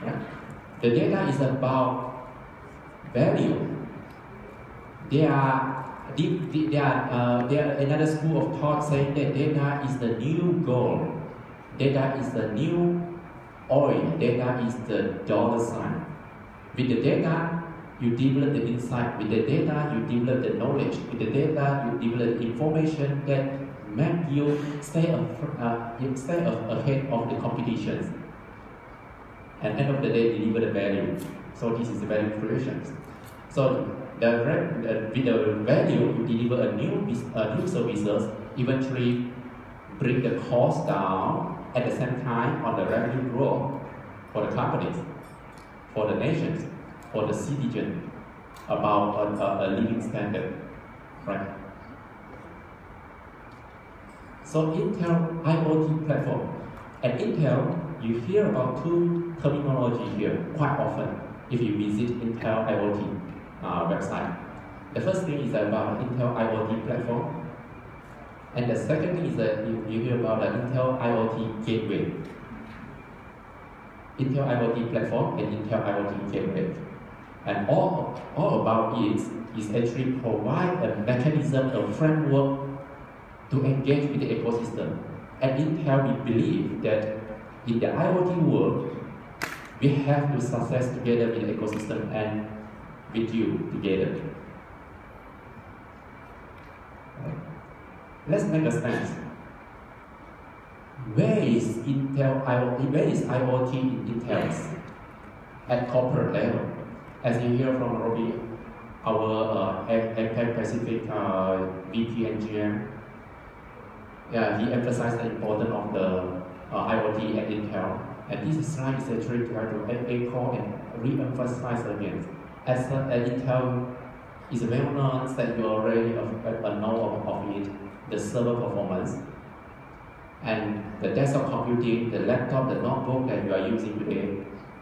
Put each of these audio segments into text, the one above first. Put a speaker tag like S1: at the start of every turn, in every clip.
S1: Right? The data is about value. There are another school of thought saying that data is the new gold, data is the new oil, data is the dollar sign. With the data, you develop the insight. With the data, you develop the knowledge. With the data, you develop information that make you stay ahead of the competitions. And end of the day, deliver the value. So this is the value creation. So with the value, you deliver a new services, eventually bring the cost down at the same time on the revenue growth for the companies, for the nations, for the citizen, about a living standard, right? So Intel IoT platform. At Intel, you hear about two terminology here quite often if you visit Intel IoT website. The first thing is about Intel IoT platform, and the second thing is that you hear about the Intel IoT gateway. Intel IoT platform and Intel IoT gateway. And all about it is actually provide a mechanism, a framework to engage with the ecosystem. At Intel, we believe that in the IoT world, we have to success together with the ecosystem and with you together. Right. Let's make a stance. Where is Intel IoT? Where is IoT in Intel's at corporate level? As you hear from Robbie, our APAC Pacific VP and GM, yeah, he emphasized the importance of the IoT at Intel. And this slide is actually trying to echo and re-emphasize again. As Intel is well known that you already know of it, the server performance, and the desktop computing, the laptop, the notebook that you are using today.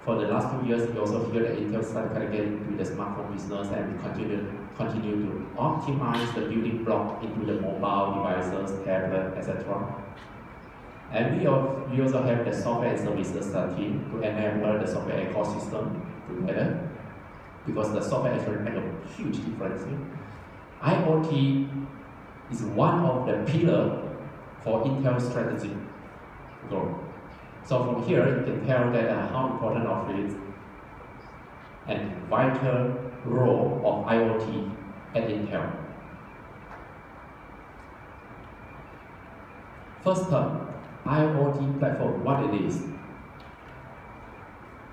S1: For the last 2 years, we also hear that Intel started kind of getting into the smartphone business and continue to optimize the building block into the mobile devices, tablet, etc. And we also have the software and services team to enable the software ecosystem together, because the software actually makes a huge difference. IoT is one of the pillars for Intel's strategy growth. So from here, you can tell that how important of it and vital role of IoT at Intel. First term, IoT platform, what it is.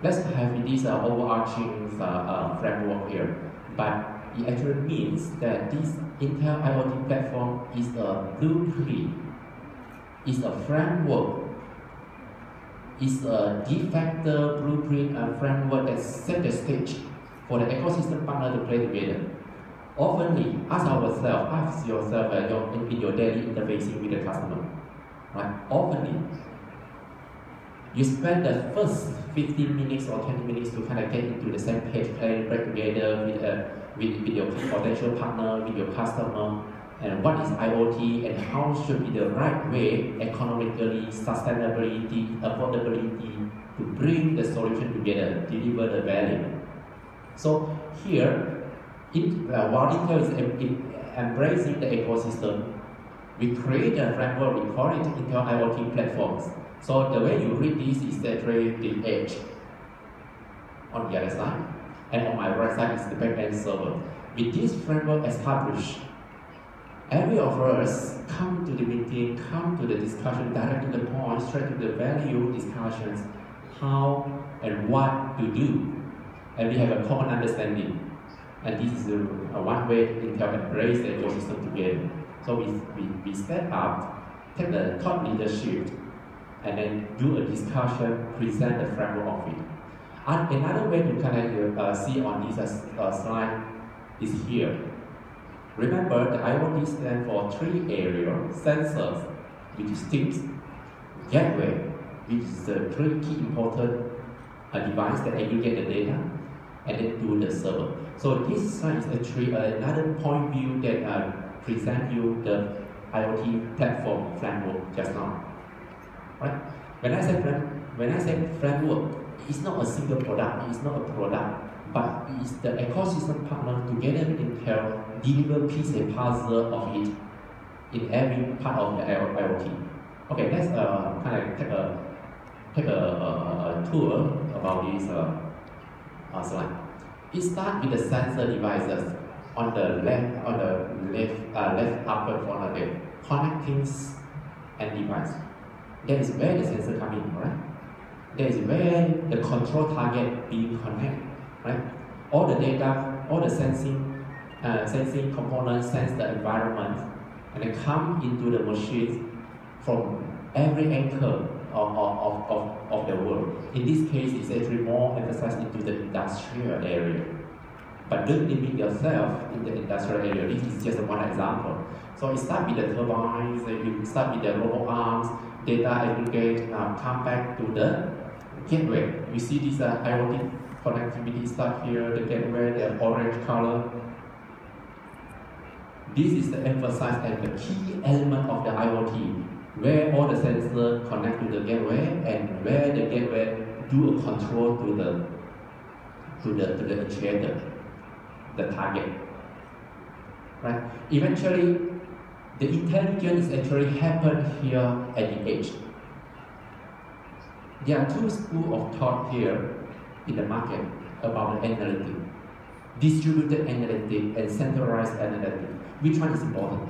S1: Let's have this overarching framework here, but it actually means that this Intel IoT platform is a blueprint, is a framework, is a de facto blueprint and framework that set the stage for the ecosystem partner to play together. Oftenly, ask yourself in your daily interfacing with the customer. Right? Oftenly, you spend the first 15 minutes or 20 minutes to kind of get into the same page, play together with your potential partner, with your customer, and what is IoT and how should be the right way, economically, sustainability, affordability, to bring the solution together, deliver the value. So here, while Intel is embracing the ecosystem, we create a framework, we call it Intel IoT platforms. So the way you read this is actually the edge on the other side, and on my right side is the backend server. With this framework established, every of us come to the meeting, come to the discussion, direct to the point, straight to the value discussions, how and what to do. And we have a common understanding. And this is one way Intel embrace the ecosystem together. So we step up, take the thought leadership, and then do a discussion, present the framework of it. And another way to kind of see on this slide is here. Remember, the IoT stands for 3 areas: sensors, which is things; gateway, which is the 3 key important device that aggregate the data, and then do the server. So this slide is actually another point view that present you the IoT platform framework just now. Right? When I say framework, it's not a single product, it's not a product, but it's the ecosystem partner together with Intel deliver piece and puzzle of it in every part of the IoT. Okay, let's kind of take a tour about this slide. It starts with the sensor devices on the left upper corner there, connecting and device. That is where the sensor comes in, right? That is where the control target being connected, right? All the data, all the sensing components sense the environment, and they come into the machine from every angle of the world. In this case, it's actually more emphasized into the industrial area. But don't limit yourself in the industrial area. This is just one example. So it starts with the turbines, it starts with the robo arms, data aggregate, come back to the gateway. You see this IoT connectivity stuff here, the gateway, the orange color. This is the emphasize and the key element of the IoT, where all the sensors connect to the gateway and where the gateway do a control to the actuator, the target. Right? Eventually, the intelligence actually happen here at the edge. There are two schools of thought here in the market about the analytics. Distributed analytics and centralized analytics. Which one is important?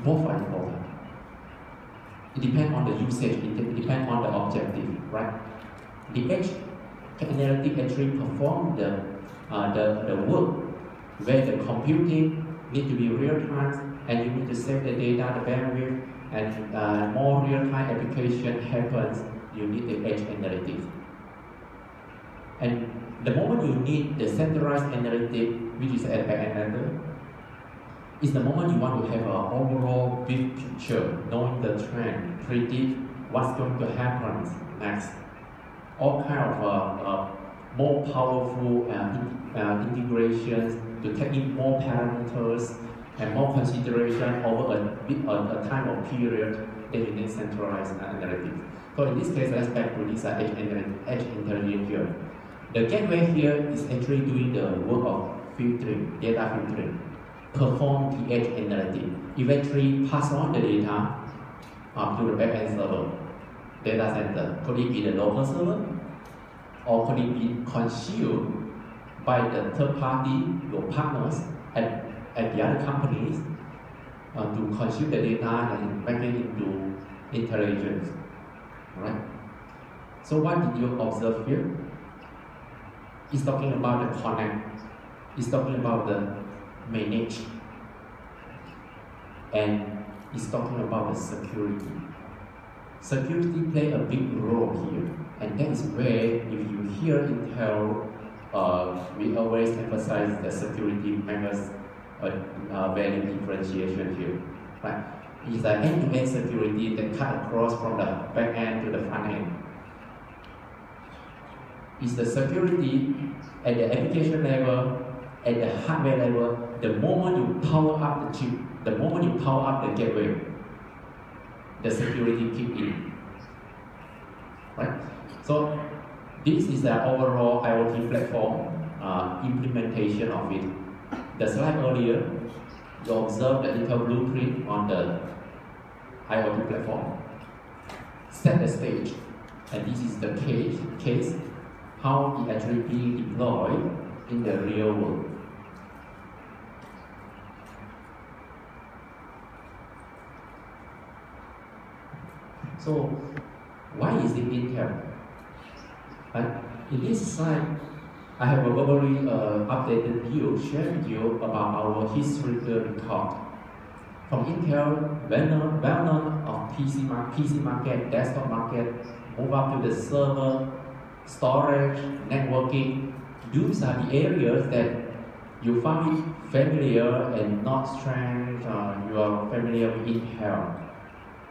S1: Both are important. It depends on the usage, it depends on the objective, right? The edge analytics actually perform the work where the computing need to be real time and you need to save the data, the bandwidth, and more real time application happens, you need the edge analytics. And the moment you need the centralized analytics, which is at another, is the moment you want to have an overall big picture, knowing the trend, predict what's going to happen next. All kind of more powerful integrations to take in more parameters and more consideration over a time or period that you need centralized analytics. So in this case, let's back to this edge intelligence here. The gateway here is actually doing the work of filtering, data filtering, perform the edge analytics, eventually pass on the data to the backend server, data center. Could it be the local server? Or could it be consumed by the third party, your partners, at the other companies to consume the data and make it into intelligence, right? So what did you observe here? It's talking about the connect, it's talking about the manage, and it's talking about the security. Security play a big role here, and that is where if you hear Intel, we always emphasize the security makes value differentiation here. Right? It's an end-to-end security that cut across from the back end to the front end. It's the security at the application level, at the hardware level. The moment you power up the chip, the moment you power up the gateway, the security kick in. Right? So this is the overall IoT platform implementation of it. The slide earlier, you observed the Intel blueprint on the IoT platform. Set the stage, and this is the case how it actually being deployed in the real world. So, why is it Intel? In this slide, I have a very updated view, share with you about our historical record. From Intel, well-known of PC market, desktop market, move up to the server, storage, networking. Those are the areas that you find it familiar and not strange. You are familiar with Intel.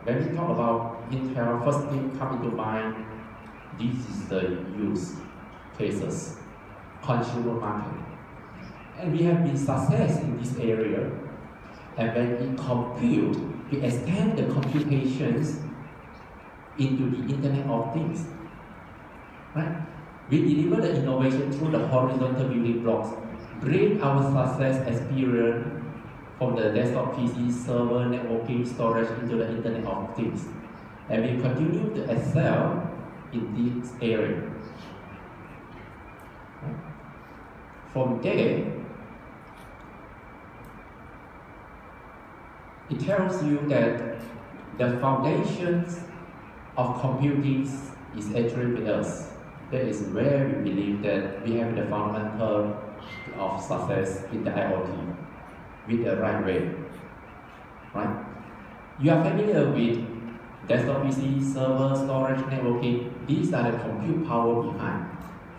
S1: When we talk about Intel, first thing come into mind, this is the use cases, consumer market. And we have been success in this area. And when we compute, we extend the computations into the Internet of Things. right? We deliver the innovation through the horizontal building blocks, bring our success experience from the desktop PC, server, networking, storage into the Internet of Things. And we continue to excel in this area. From there, it tells you that the foundations of computing is actually with us. That is where we believe that we have the fundamental of success in the IoT with the right way. Right? You are familiar with desktop PC, server, storage, networking. These are the compute power behind.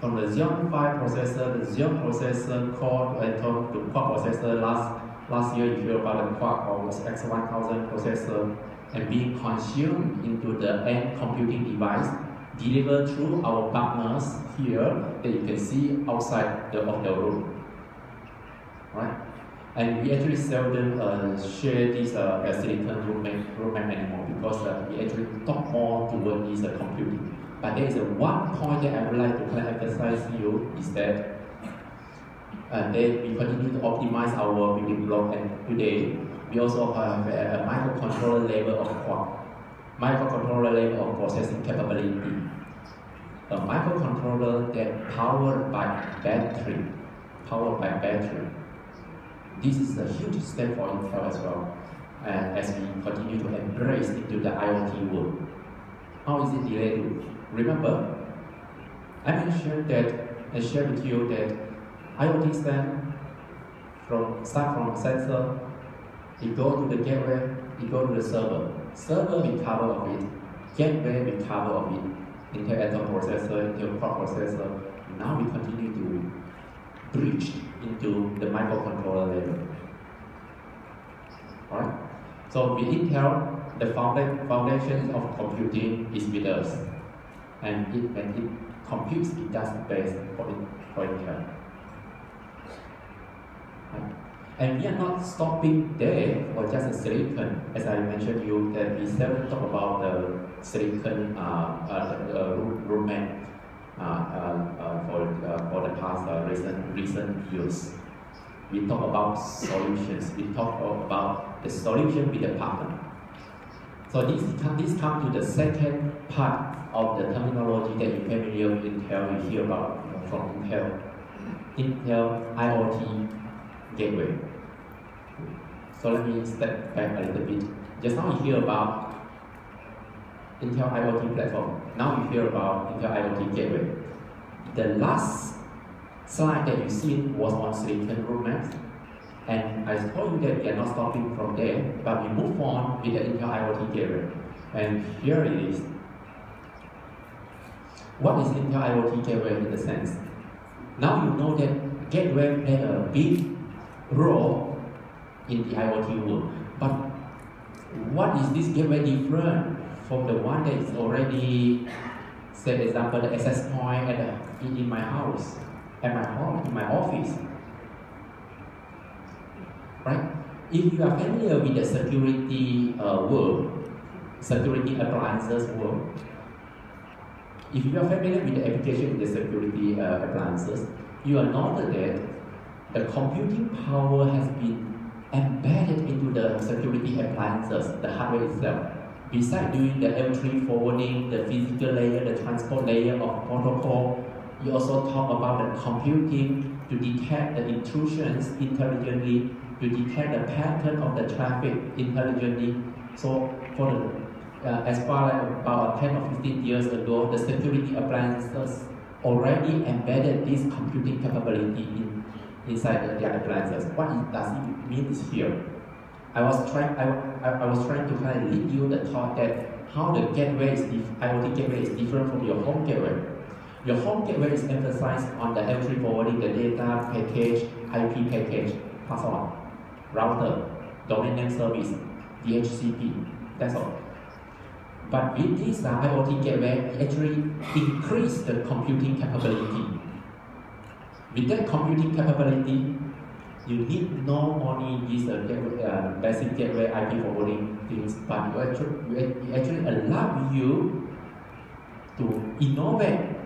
S1: From the Xeon Phi processor, the Xeon processor, core to Atom to Quark processor. Last year you hear about the Quark or X1000 processor and being consumed into the end computing device delivered through our partners here that you can see outside of the room. Right? And we actually seldom share this silicon roadmap anymore because we actually talk more toward this computing. But there is one point that I would like to kind of emphasize to you is that we continue to optimize our building block, and today we also have a microcontroller level of Quark, microcontroller level of processing capability, a microcontroller that powered by battery. This is a huge step for Intel as well, as we continue to embrace into the IoT world. How is it related? Remember, I mentioned that I shared with you that IoT start from sensor, it go to the gateway, it go to the server. Server we cover of it, gateway we cover of it, Intel Atom processor, Intel Quark processor. Now we continue to bridge into the microcontroller level. Alright? So with Intel, the foundation of computing is with us. And when it computes, it does the best for Intel. Right? And we are not stopping there for just a silicon. As I mentioned you, that we seldom talk about the silicon roadmap for the past recent years. We talk about solutions. We talk about the solution with the partner. So this comes to the second part of the terminology that you familiar with Intel. You hear about from Intel IoT gateway. So let me step back a little bit. Just now you hear about Intel IoT platform. Now you hear about Intel IoT gateway. The last slide that you see was on silicon roadmap. And I told you that we are not stopping from there, but we move on with the Intel IoT gateway. And here it is. What is Intel IoT gateway in the sense? Now you know that gateway play a big role in the IoT world. But what is this gateway different from the one that is already, say example, the access point in my house, at my home, in my office? Right? If you are familiar with the security world, security appliances world, if you are familiar with the application in the security appliances, you will notice that the computing power has been embedded into the security appliances, the hardware itself. Besides doing the L3 forwarding, the physical layer, the transport layer of protocol, you also talk about the computing to detect the intrusions intelligently, to detect the pattern of the traffic intelligently. So for as far as about 10 or 15 years ago, the security appliances already embedded this computing capability inside the appliances. What does it mean is here. I was trying to kind of lead you the thought that how the gateway IoT gateway is different from your home gateway. Your home gateway is emphasized on the L3 forwarding, the data package, IP package, pass on, router, domain name service, DHCP, that's all. But with this IoT gateway, it actually increase the computing capability. With that computing capability, you need not only this basic gateway IP forwarding things, but it actually allow you to innovate